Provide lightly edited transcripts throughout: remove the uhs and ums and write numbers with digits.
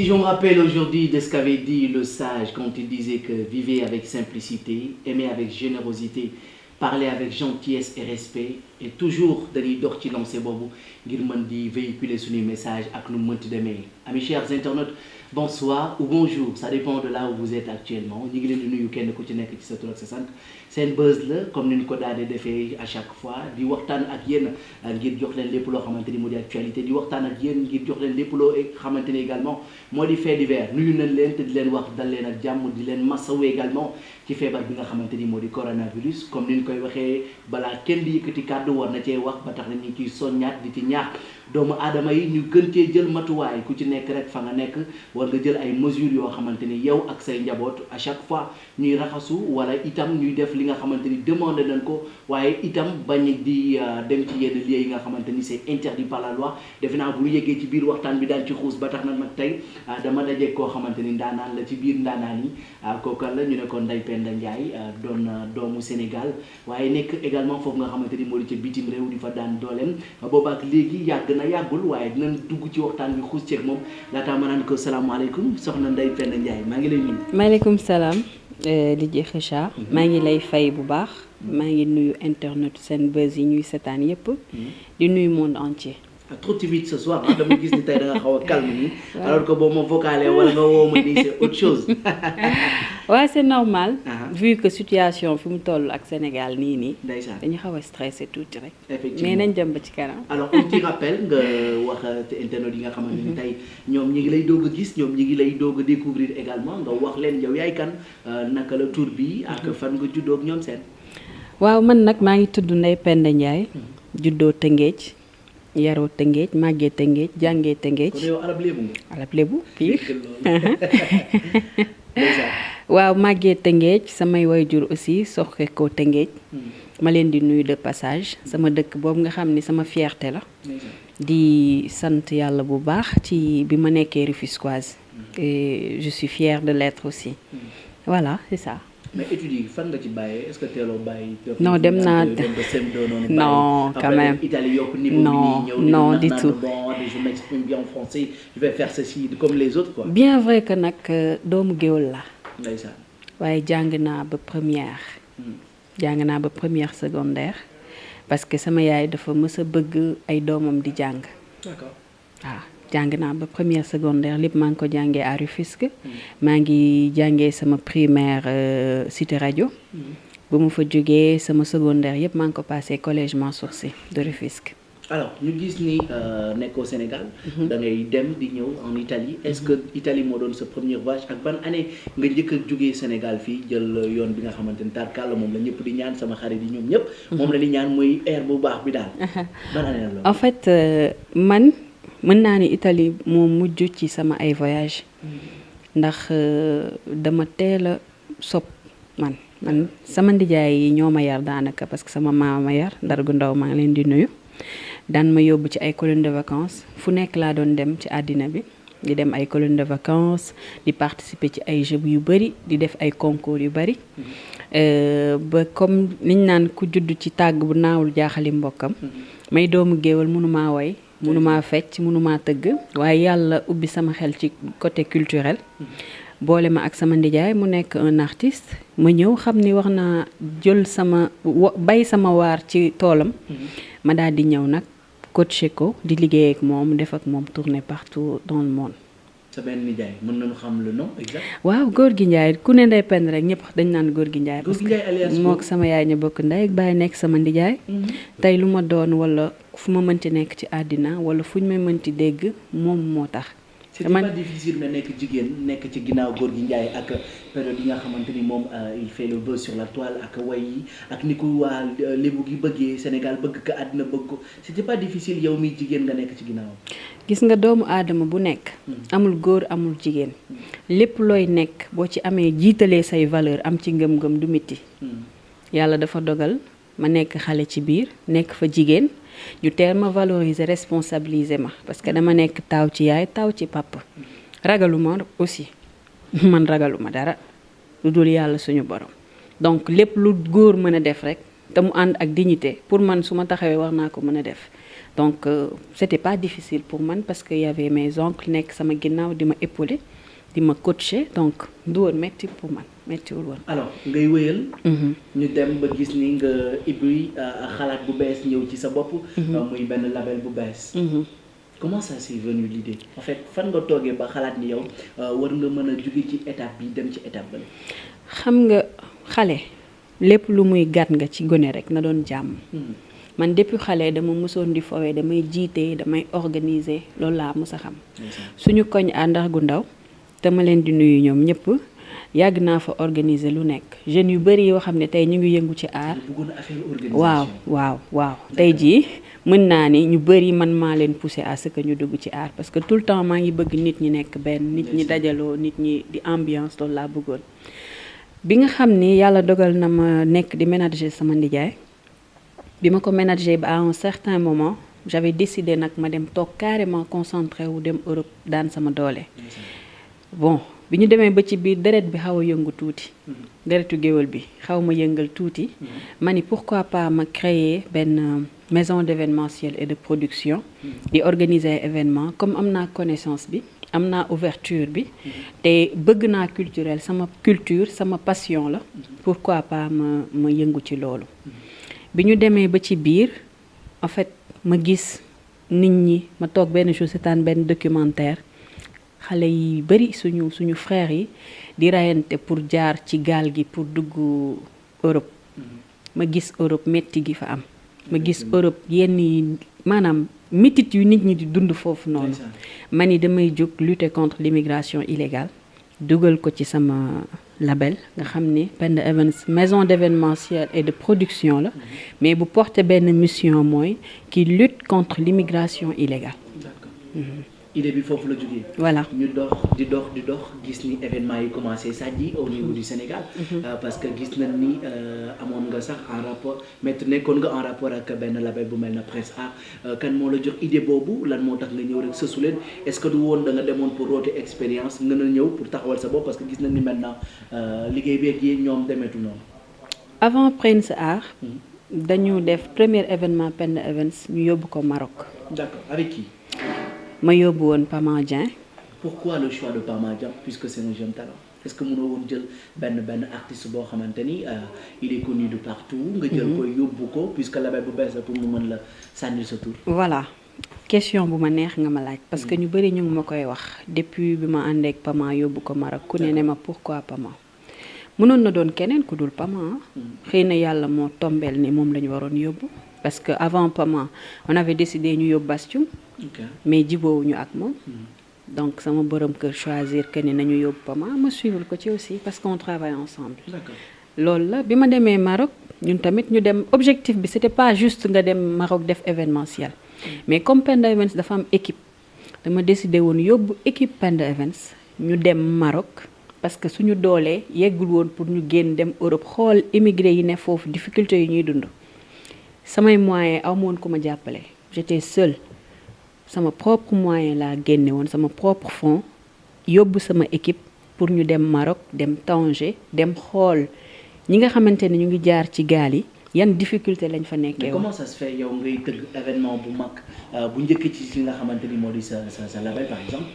Si je me rappelle aujourd'hui de ce qu'avait dit le sage quand il disait que vivez avec simplicité, aimez avec générosité, parlez avec gentillesse et respect, et toujours dañuy dox ci lancé boobu ngir mën di véhiculer suñuy message ak nu mu mënti demee. Amis chers internautes, bonsoir ou bonjour, ça dépend de là où vous êtes actuellement. ñu ngi leen di nuyu kenn ku ci nekk ci sa tur ak sa sant. Seen buzz la comme ni ñu ko daal di defee à chaque fois di waxtaan ak yéen ngir jox leen lépp loo xamante ni moo di actualité, di waxtaan ak yéen ngir jox leen lépp loo xamante ni également moo di fait divers. Nuyu nañ leen te di leen wax dal leen ak jàmm, di leen masawu également ci feebar bi nga xamante ni moo di coronavirus. Comme ni ñu koy waxee balaa kenn di yëkkati kàddu war na cee wax ba tax na ñu ciy soññaat di ci ñaax doomu aadama yi ñu gën cee jël matuwaay ku ci nekk rek fa nga nekk war nga jël ay mesures yoo xamante ni yow ak say njaboot à chaque fois ñuy raxasu wala itam ñuy def li nga xamante ni demandé nañ ko, waaye itam bañ di dem ci yenn lieux yi nga xamante ni c'est interdit par la loi. Defe naa bu ñu yeggee ci biir waxtaan bi daal ci xuus ba tax na nag tey dama daje koo xamante ni ndaanaan la ci biir ndaanaan yi kooka la ñu ne ko Ndeye Penda Ndiaye doon doomu Sénégal waaye nekk également foofu nga xamante ni moo di ca bitim réew di fa daan dooleem boobaak léegi yàgg na yàggul waaye dinañ dugg ci waxtaan bi xuus ceeg moom laataa ma naan ko salaamaaleykum soxna Ndeye Penda Ndiaye maa ngi lay nuyu. maaleykum salaam Didier Richard. maa ngi lay fay bu baax. maa ngi nuyu internet Senbuzz yi ñuy seetaan yépp di nuyu monde entier. Trop timide ce soir dama gis ni tey da nga xaw a calme nii alors que boo ma vocalé wala nga woo ma nii c'est autre chose. Ouais, c'est normal. Vu que situation fi mu toll ak Sénégal nii nii. ndeysaan dañu xaw a stressé tuuti rek. effectivement mais nañ dem ba ci kanam. alors un petit rappel nga wax internet yi nga xamante ni tey ñoom ñi ngi lay doog a gis ñoom ñi ngi lay doog a découvrir également nga wax leen yow yaay kan naka la tur bi ak fan nga juddoo ak ñoom seen. waaw man nag maa ngi tudd Ndeye Penda Ndiaye. juddoo Tëngéej. yaroo Tëngéej màggee Tëngéej jàngee Tëngéej. kon yow arab lébu nga. arab lébu pire. waaw màggee Tëngéej samay waajur aussi soxe ko Tëngéej. ma leen di nuyu de passage sama dëkk boobu nga xam ni sama fierté la. di sant yàlla bu baax ci bi ma nekkee Rufisquoise. et je suis fière de l'être aussi. voilà c'est ça. mais études yi fan nga ci bàyyee est-ce que teeloo bàyyi. non dem naa non quand même Italie yokk niveau non bi non du tout. bon je m'exprime bien en français je vais faire ceci comme les autres quoi. bien vrai que nag doomu géwël la. ndeysaan. waaye jàng naa ba première. jàng naa ba première secondaire parce que sama yaay dafa mës a bëgg ay doomam di jàng. d'accord. waaw jàng naa ba première secondaire lépp maa ngi ko jàngee à Rufisque. maa ngi jàngee sama primaire Cité Radio. ba mu fa jógee sama secondaire yëpp maa ngi ko passé collège Mansour Sy de Rufisque. alors ñu gis ni nekkoo Sénégal. da ngay dem di ñëw en Italie est-ce que Italie moo doon sa première voyage ak ban année nga njëkk a jógee Sénégal fii jël yoon bi nga xamante ni tarkalla moom la ñëpp di ñaan sama xarit yi ñoom ñëpp. moom la di ñaan muy air bu baax bi daal. ban année la loolu. en fait man mën naa ni Italie moo mujj ci sama ay voyage ndax dama teel a sopp man sama ndijaay yi ñoo ma yar daanaka parce que sama maama ma yar ndar gu ndaw maa ngi leen di nuyu. daan ma yóbbu ci ay colonies de vacances fu nekk laa doon dem ci àddina bi di dem ay colonies de vacances di participer ci ay jeux yu bari di def ay concours yu bari ba comme liñ naan ku judd ci tàgg bu naawul jaaxali mbokkam may doomu géwël mënumaa woy mënumaa fecc mënumaa tëgg waaye yàlla ubbi sama xel ci côté culturel boole ma ak sama ndijaay mu nekk un artiste ma ñëw xam ni wax naa jël sama bay sama waar ci toolam ma daal di ñëw nag coaché ko di liggéey ak moom def ak moom tourner partout dans le monde. sa benn nijaay mën nañu xam le nom exact. waaw góor gi Ndiaye ku ne Ndeye Penda rek ñëpp dañ naan góor gi Ndiaye. góor gi Ndiaye alias moo ak sama yaay ñu bokk ndey ak baay nekk sama ndijaay. tey lu ma doon wala fu ma mënti nekk ci àddina wala fu ñu may mënti dégg moom moo tax. c'est pas difficile mais nekk jigéen nekk ci ginnaaw góor gi Ndiaye ak période yi nga xamante ni moom il fait le buzz sur la toile ak way yi ak ni ko waa lébu gi bëggee Sénégal bëgg ko àddina bëgg ko c'était pas difficile yow mi jigéen nga nekk ci ginnaaw. gis nga doomu aadama bu nekk. amul góor amul jigéen. lépp looy nekk boo ci amee jiitalee say valeur am ci ngëm-ngëm du metti yàlla dafa dogal ma nekk xale ci biir nekk fa jigéen. ñu teel ma valoriser responsabiliser ma parce que dama nekk taaw ci yaay taaw ci papa ragaluma aussi man ragaluma dara lu dul yàlla suñu borom donc lépp lu góor mën a def rek te mu ànd ak dignité pour man su ma taxawee war naa ko mën a def donc c'était pas difficile pour man parce que y avait mes oncles nekk sama ginnaaw di ma épauler di ma coacher donc du woon metti pour man mettiwul woon. alors ngay wéyal. ñu dem ba gis ni nga ibbi xalaat bu bees ñëw ci sa bopp. muy benn label bu bees. Comment ça s'est venu l'idée en fait fan nga toogee ba xalaat ni yow war nga mën a jóge ci étape bi dem ci étape bale. xam nga xale lépp lu muy gàtt nga ci gone rek na doon jàmm. man depuis xale dama mësoon di fowee damay jiite damay organiser loolu laa mës a xam. suñu koñ àndax gu ndaw dama leen di nuyu ñoom ñëpp yàgg naa fa organiser lu nekk jeunes yu bari yoo xam ne tey ñu ngi yëngu ci art. waaw tey jii mën naa ni ñu bari man maa leen pousser à ce que ñu dugg ci art parce que tout le temps maa ngi bëgg nit ñi nekk benn nit ñi dajaloo nit ñi di ambiance loolu laa bëggoon. bi nga xam ni yàlla dogal na ma nekk di ménager sama ndijaay bi ma ko ménager ba à un certain moment j'avais décidé nag ma dem toog carrément concentré wu dem Europe daan sama doole. bon bi ñu demee ba ci biir deret bi xaw a yëngu tuuti. deretu géwél bi xaw ma yëngal tuuti. ma ni pourquoi pas ma créer benn maison d'événementiel et de production. di organiser événement comme am naa connaissance bi. am naa ouverture bi te bëgg naa culturel sama culture sama passion la pourquoi pas ma yëngu ci loolu bi ñu demee ba ci biir en fait ma gis nit ñi ma toog benn jour seetaan benn documentaire xale yi bari suñu frères yi di rayante pour jaar ci gaal gi pour dugg Europe ma gis Europe metti gi fa am ma gis Europe yenn yi maanaam mitit yu nit ñi di dund foofu noonu ma ni damay jóg lutter contre l'immigration illégale dugal ko ci sama label nga xam ni Penda Events maison d'événementiel et de production la mais bu porter benn mission mooy qui lutte contre l'immigration illégale. idée bi foofu la jógee. voilà ñu dox di dox gis ni événement yi commencé sajji au niveau du Sénégal. parce que gis nañ ni amoon nga sax en rapport nekkoon nga en rapport ak benn label bu mel na Prince Art kan moo la jox idée boobu lan moo tax nga ñëw rek sësu leen est-ce que du woon da nga demoon pour roote expérience nga ñëw pour taxawal sa bopp parce que gis nañ ni maintenant liggéey beeg yi ñoom demeetu noonu. avant Prince Art. dañu def premier événement Penda Events ñu yóbbu ko Maroc. d'accord avec qui. ma yóbbu woon Pama Dieng. pourquoi le choix de Pama Dieng puisque c'est un jeune talent est-ce que mënoo woon jël benn artiste boo xamante ni il est connu de partout. nga jël ko yóbbu ko puisque label bu bees la pour mu mën la sànnil sa tur. voilà question bu ma neex nga ma laaj. parce que ñu bari ñu ngi ma koy wax depuis bi ma àndeek Pama yóbbu ko Maroc ku ne ma pourquoi Pama. mënoon na doon keneen ku dul Pama. xëy na yàlla moo tombeel ni moom la ñu waroon yóbbu. parce que avant Pama on avait décidé ñu yóbbu Bastium. mais jiboowuñu ak moom. donc sama borom kër choisir que ni nañu yóbbu Pama ma suivre ko ci aussi parce qu'on travaille ensemble. loolu la bi ma demee Maroc ñun tamit ñu dem objectif bi c'était pas juste nga dem Maroc def événementiel. mais comme Penda Events dafa am équipe dama décidé woon yóbbu équipe Penda Events ñu dem Maroc parce que suñu doolee yeggul woon pour ñu génn dem Europe xool immigré yi ne foofu difficulté yi ñuy dund. samay moyens aw ma woon ku ma jàppale j'étais seule. sama propre moyen laa génne woon sama propre fonds yóbbu sama équipe pour ñu dem Maroc dem Tanger dem xool ñi nga xamante ne ñu ngi jaar ci gaal yi yan difficulté lañ fa nekkee. mais comment ça se fait yow ngay tëgg événement bu mag bu njëkk ci li nga xamante ni moo di sa label par exemple.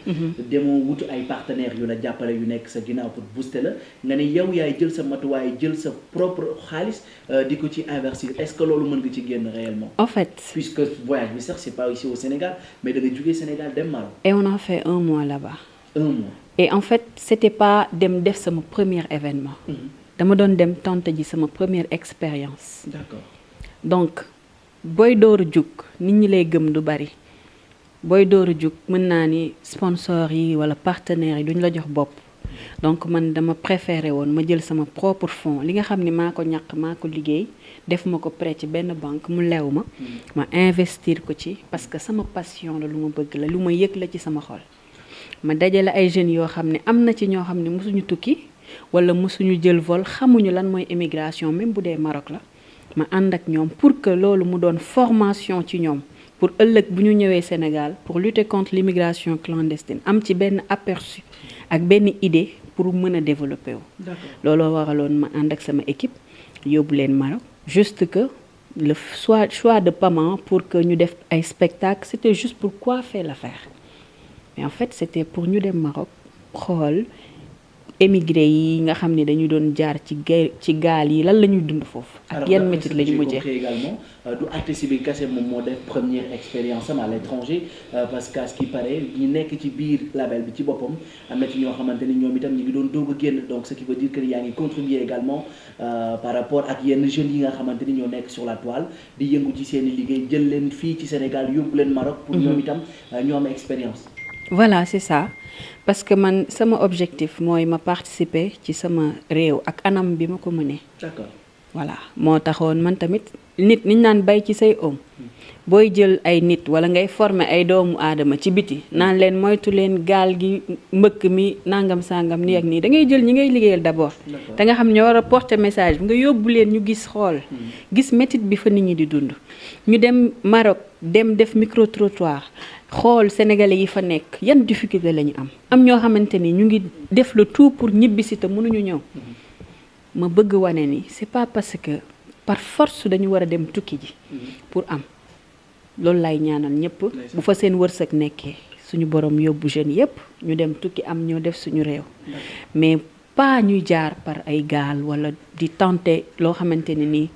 demoo wutu ay partenaires yu la jàppale yu nekk sa ginnaaw pour booster la nga ne yow yaay jël sa matuwaay jël sa propre xaalis di ko ci investir est-ce que loolu mën nga ci génn réellement. en fait puisque voyage bi sax c'est pas ici au Sénégal mais da nga jógee Sénégal dem Maroc. et on a fait 1 mois là-bas. 1 mois. et en fait c'était pas dem def sama premier événement. dama doon dem tenter ji sama première expérience. d'accord. donc booy door a jug nit ñi lay gëm du bari booy door a jug mën naa ni sponsors yi wala partenaires yi duñ la jox bopp donc man dama préféré woon ma jël sama propre fonds li nga xam ni maa ko ñàkk maa ko liggéey def ma ko prêt ci benn banque mu lew ma investir ko ci parce que sama passion la lu ma bëgg la lu ma yëg la ci sama xol ma dajale ay jeunes yoo xam ne am na ci ñoo xam ne mosuñu tukki wala mosuñu jël vol xamuñu lan mooy immigration même bu dee Maroc la ma ànd ak ñoom pour que loolu mu doon formation ci ñoom pour ëllëg bu ñu ñëwee Sénégal pour lutter contre l'immigration clandestine am ci benn aperçu ak benn idée pour mën a développer wu. looloo waraloon ma ànd ak sama équipe yóbbu leen Maroc juste que le choix de Paman pour que ñu def ay spectacle c'était juste pour coiffer l'affaire mais en fait c'était pour ñu dem Maroc xool émigré yi nga xam ne dañu doon jaar ci gaal yi lan la ñuy dund foofu ak yan métit la ñu mujjee également du artiste bi kese moom moo def première expérience am à l'étranger parce que à ce qui paraît ñi nekk ci biir label bi ci boppam am na ci ñoo xamante ni ñoom itam ñu ngi doon doog a génn donc ce qui veut dire que yaa ngi contribuer également par rapport ak yenn jeunes yi nga xamante ni ñoo nekk sur la toile di yëngu ci seen i liggéey jël leen fii ci Sénégal yóbbu leen Maroc pour ñoom itam ñoo am expérience. Voilà c'est ça parce que man sama objectif mooy ma participer ci sama réew ak anam bi ma ko mënee. D'accord. Voilà moo taxoon man tamit nit niñ naan bay ci say oom booy jël ay nit wala ngay former ay doomu aadama ci biti naan leen moytu leen gaal gi mbëkk mi nangam sangam nii ak nii da ngay jël ñi ngay liggéeyal d'abord. da nga xam ñoo war a porter message bi nga yóbbu leen ñu gis xool gis métit bi fa nit ñi di dund ñu dem Maroc dem def micro trottoir xool sénégalais yi fa nekk yan difficulté la ñu am ñoo xamante ni ñu ngi def le tout pour ñibbisi te mënuñu ñëw ma bëgg wane ni c'est pas parce que par force dañu war a dem tukki ji pour am loolu lay ñaanal ñëpp bu fa seen wërsëg nekkee suñu borom yóbbu jeunes yëpp ñu dem tukki am ñoo def suñu réew mais pas ñuy jaar par ay gaal wala di tenter loo xamante ne nii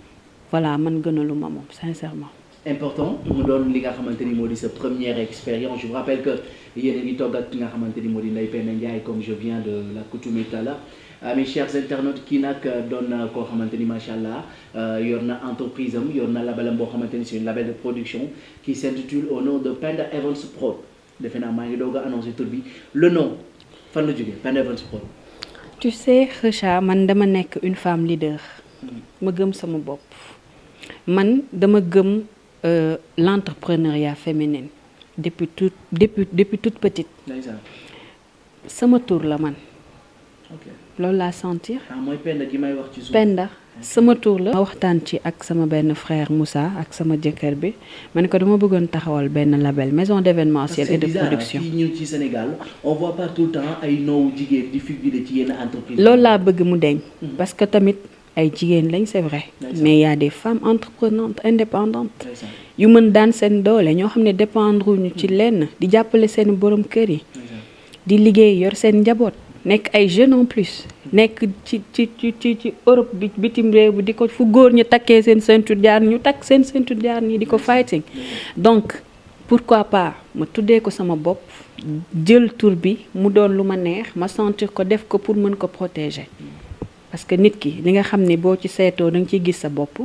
voilà man gënaluma moom sincèrement. Important mu doon li nga xamante ni moo di sa première expérience je vous rappelle que yéen a ngi togg ak ki nga xamante ni moo di Ndeye Penda Ndiaye comme je viens de l'accoutumer tout à l'heure mes chers internautes kii nag doon koo xamante ni macha allah yor na entreprise am yor na labelam boo xamante ni c'est une label de production qui s'intitule au nom de Penda Evans Prod defe naa maa ngi doog a annoncé tur bi le nom fan la jógee Penda Evans Prod. tu sais Kheucha man dama nekk une femme leader. ma gëm sama bopp man dama gëm. L'entrepreneuriat féminin depuis toute petite sama tour la man loolu laa sentir mooy Penda gi may wax ci suuf Penda sama tour la ma waxtaan ci ak sama benn frère Moussa ak sama jëkkër bi ma ne ko dama bëggoon taxawal benn label maison d'événementiel et de production ñun ci Sénégal on voit pas tout le temps ay noowu jigéen di figurer ci yenn entreprise loolu laa bëgg mu deñ parce que tamit ay jigéen lañ c'est vrai mais il y a des femmes entreprenantes indépendantes yu mën daan seen doole ñoo xam ne dépendre ñu ci lenn di jàppale seen borom kër yi di liggéey yor seen njaboot nekk ay jeunes en plus nekk ci Europe bi bitim réew bi di ko fu góor ñu takkee seen ceinture jaar ñu takk seen ceinture jaar nii di ko fighting donc pourquoi pas ma tuddee ko sama bopp jël tur bi mu doon lu ma neex ma sentir ko def ko pour mën ko protéger parce que nit ki li nga xam ne boo ci seetoo da nga ciy gis sa bopp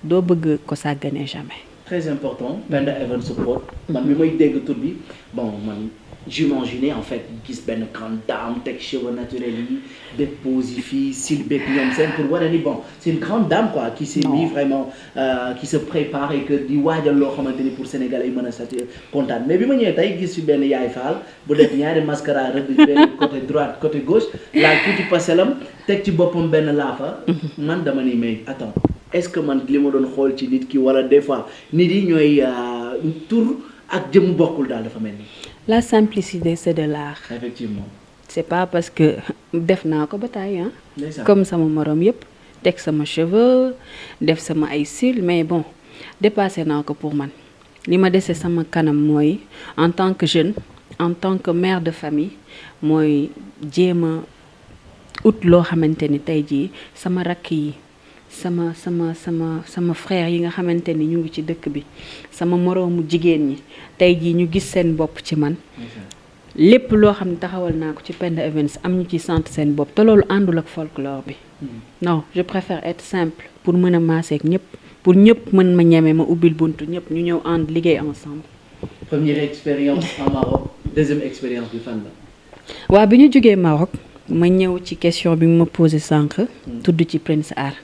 doo bëgg ko sàggane jamais. Très important Penda Evans Prod man bi may dégg tur bi bon man j'imaginais en fait gis benn grande dame teg cheveux naturels yi def pose yi fii silbeeg ñoom seen pour wane ni bon c'est une grande dame quoi qui s'est mis vraiment qui se prépare et que di waajal loo xamante ni pour Sénégalais yi mën a sati kontaan mais bi ma ñëwee tey gis fi benn yaay faal bu def ñaari mascara rëdd benn côté droite côté gauche laal tuuti pastelam teg ci boppam benn laafa man dama ni mais attends est-ce que man li ma doon xool ci nit ki wala des fois nit yi ñooy tur ak jëm bokkul daal dafa mel ni. La simplicité c'est de l'art. Effectivement. C'est pas parce que def naa ko ba tey comme sama morom yëpp teg sama cheveux def sama ay cils mais bon dépassé naa ko pour man li ma dese sama kanam mooy en tant que jeune en tant que mère de famille mooy jéem a ut loo xamante ni tey jii sama rakk yi sama frère yi nga xamante ni ñu ngi ci dëkk bi sama moroomu jigéen ñi tey jii ñu gis seen bopp ci man lépp loo xam ne taxawal naa ko ci Penda Evans am ñu ci sant seen bopp te loolu àndul ak folklore bi non je préfère être simple pour mën a maaseek ñëpp pour ñëpp mën ma ñeme ma ubbil buntu ñëpp ñu ñëw ànd liggéey ensemble. Première expérience en Maroc deuxième expérience bi fan la. waaw bi ñu jógee Maroc ma ñëw ci question bi ma posé sànq. tudd ci Prince Art.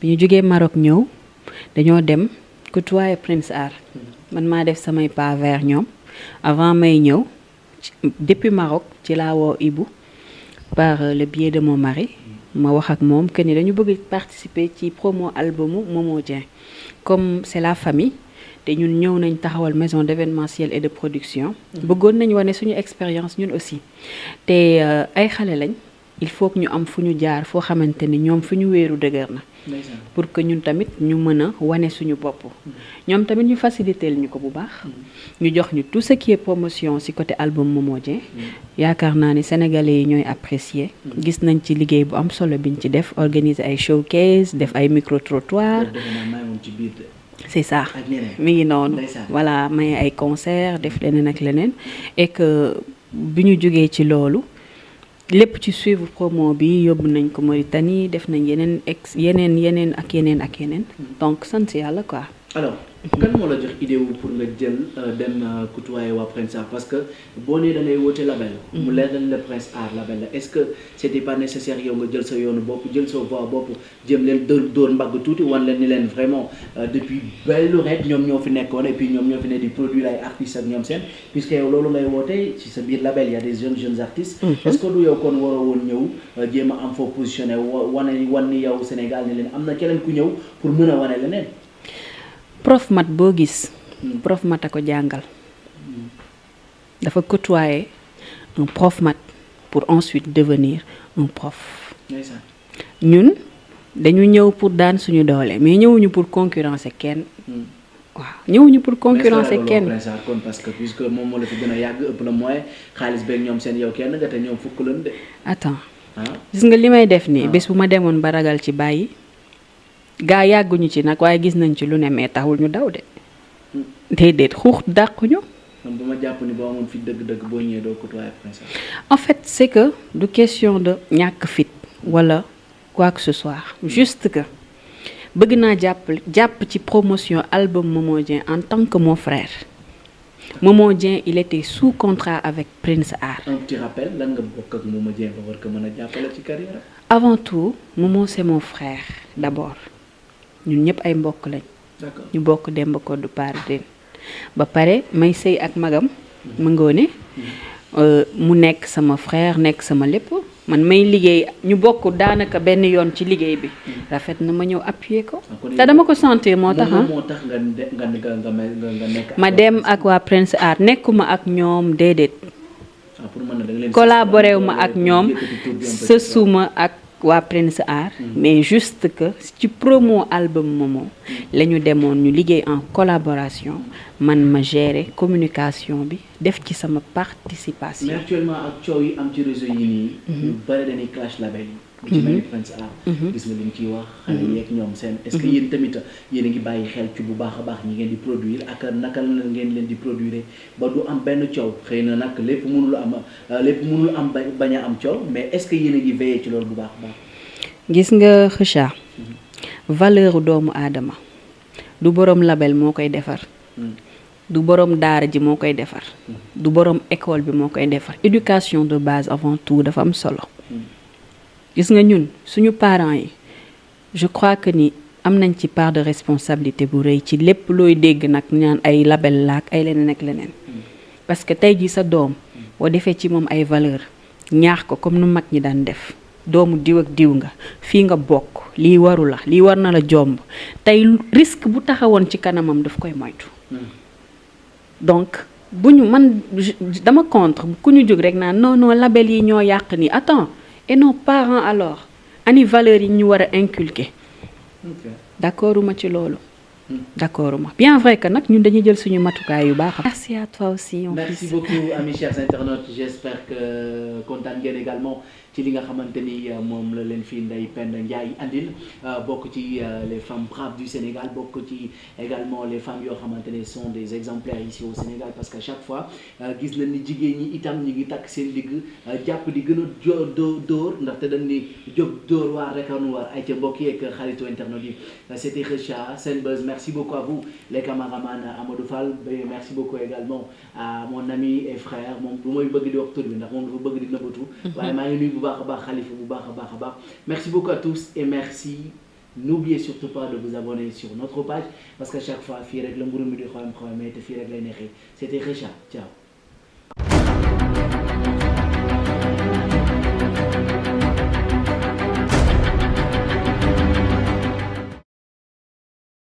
bi ñu jógee Maroc ñëw dañoo dem côtoyer Prince Art man maa def samay pas vers ñoom avant may ñëw depuis Maroc ci laa woo Ibou par le biais de mon mari ma wax ak moom que ni dañu bëgg participer ci promo albumu Momo Dieng comme c'est la famille te ñun ñëw nañ taxawal maison d'événementiel et de production bëggoon nañ wane suñu expérience ñun aussi te ay xale lañ il faut que ñu am fu ñu jaar foo xamante ni ñoom fu ñu wéeru dëgër na pour que ñun tamit ñu mën a wane suñu bopp ñoom tamit ñu faciliter ñu ko bu baax ñu jox ñu tout ce qui est promotion ci côté album Momo Dieng yaakaar naa ni sénégalais yi ñooy apprécier gis nañ ci liggéey bu am solo biñ ci def organiser ay showcase def ay micro trottoir c'est ça mi ngi noonu voilà may ay concert def leneen ak leneen et que bi ñu jógee ci loolu lépp ci suivre promo bi yóbbu nañ ko Mauritanie def nañ yeneen ak yeneen donc sant yàlla quoi. alors kan moo la jox idée wu pour nga jël dem côtoyer waa Prince Art parce que boo nee da ngay woote label. mu leer nañ la Prince Art label la est-ce que c'était pas nécessaire yow nga jël sa yoonu bopp jël sa voix bopp jëm leen dóor mbagg tuuti wan leen ni leen vraiment depuis belle lurette ñoom ñoo fi nekkoon et puis ñoom ñoo fi ne di produire ay artistes ak ñoom seen puisque yow loolu ngay woote ci sa biir label y a des jeunes artistes. est-ce que du yow kon waroo woon ñëw jéem a am foo positionné wan ni yow Sénégal ni leen am na keneen ku ñëw pour mën a wane leneen. prof mat boo gis prof mat a ko jàngal dafa côtoyer un prof mat pour ensuite devenir un prof ñun dañu ñëw pour daan suñu doole mais ñëwuñu pour concurrencer kenn waaw ñëwuñu pour concurrencer kenn parce que puisque moom moo la fi gën a yàgg ëpp la moyen xaalis beeg ñoom seen yow kenn nga te ñoom fukk lan de attends gis nga li may def nii bés bu ma demoon ba ragal ci bàyyi gaa yàgguñu ci nag waaye gis nañ ci lu ne mais taxul ñu daw de déedéet xuux dàquñu. man dama jàpp ni boo amoon fi dëgg-dëgg boo ñëwee doo côtoyer Prince Art. en fait c'est que du question de ñàkk fit wala quoi que ce soit juste que bëgg naa jàpp ci promotion album Momo Dieng en tant que mon frère Momo Dieng il était sous contrat avec Prince Art. un petit rappel lan nga bokk ak Momo Dieng ba war ko mën a jàppale ci carrière. avant tout Momo c'est mon frère d'abord. ñun ñëpp ay mbokk lañ ñu bokk Demba Koddu Paardeen ba pare may sëy ak magam ma ngoone mu nekk sama frère nekk sama lépp man may liggéey ñu bokk daanaka benn yoon ci liggéey bi rafet na ma ñëw appuyer ko te dama ko sentir moo tax ma dem ak waa Prince Art nekkuma ak ñoom déedéet collaboré wu ma ak ñoom sësuma ak waa Prince Art mais juste que ci promo album Momo la ñu demoon ñu liggéey en collaboration man ma gérer communication bi def ci sama participation. mais actuellement ak coow yi am ci réseau yi nii. ñu bëri dañuy clash label yi. bu ci mel ni Prince Art. gis nga li mu ciy wax. xale yeeg ñoom seen. est-ce que yéen tamit yéen a ngi bàyyi xel ci bu baax a baax ñi ngeen di produire ak naka la ngeen leen di produire ba du am benn coow xëy na nag lépp mënul am bañ a am coow mais est-ce que yéen a ngi veillé ci loolu bu baax a baax. gis nga Kheucha valeur doomu aadama du boroom label moo koy defar du boroom daara ji moo koy defar du boroom école bi moo koy defar éducation de base avant tout dafa am solo gis nga ñun suñu parents yi je crois que ni am nañ ci part de responsabilité bu rëy ci lépp looy dégg nag ñaan ay label laak ay leneen ak leneen parce que tey ji sa doom boo defee ci moom ay valeur ñaax ko comme nu mag ñi daan def doomu diw ak diw nga fii nga bokk lii waru la lii war na la jomb tey risque bu taxawoon ci kanamam daf koy moytu donc bu ñu man dama contre ku ñu jóg rek naan non label yi ñoo yàq ni attends et nos parents alors ani valeurs yi ñu war a inculquer d'accorduma ci loolu d'accorduma bien vrai que nag ñun dañuy jël suñu matukaay yu baax. merci à toi aussi. merci beaucoup amis chers internautes j'espère que kontaan ngeen également ci li nga xamante ni moom la leen fii Ndeye Penda Ndiaye andil bokk ci les femmes braves du Sénégal bokk ci également les femmes yoo xamante ne sont des exemplaires ici au Sénégal parce que chaque fois gis nañ ni jigéen ñi itam ñu ngi takk seen digg jàpp di gën a dóor ndaxte dañ ni jóg dóor waar rek a nu war ay ca mbokk yeeg xaritu internautes yi c'était Kheucha Senbuzz. Merci beaucoup à vous les caméramans Amadou Fall merci beaucoup également à mon ami et frère moom du mooy bëgg di wax tur bi ndax moom dafa bëgg di nëbbatu waaye maa ngi nuyu bu baax a baax Khalifa bu baax a baax merci beaucoup à tous et merci n'oubliez surtout pas de vous abonner sur notre page parce que chaque fois fii rek la mburu mi di xoyam te fii rek lay neexee c'était Kheucha ciao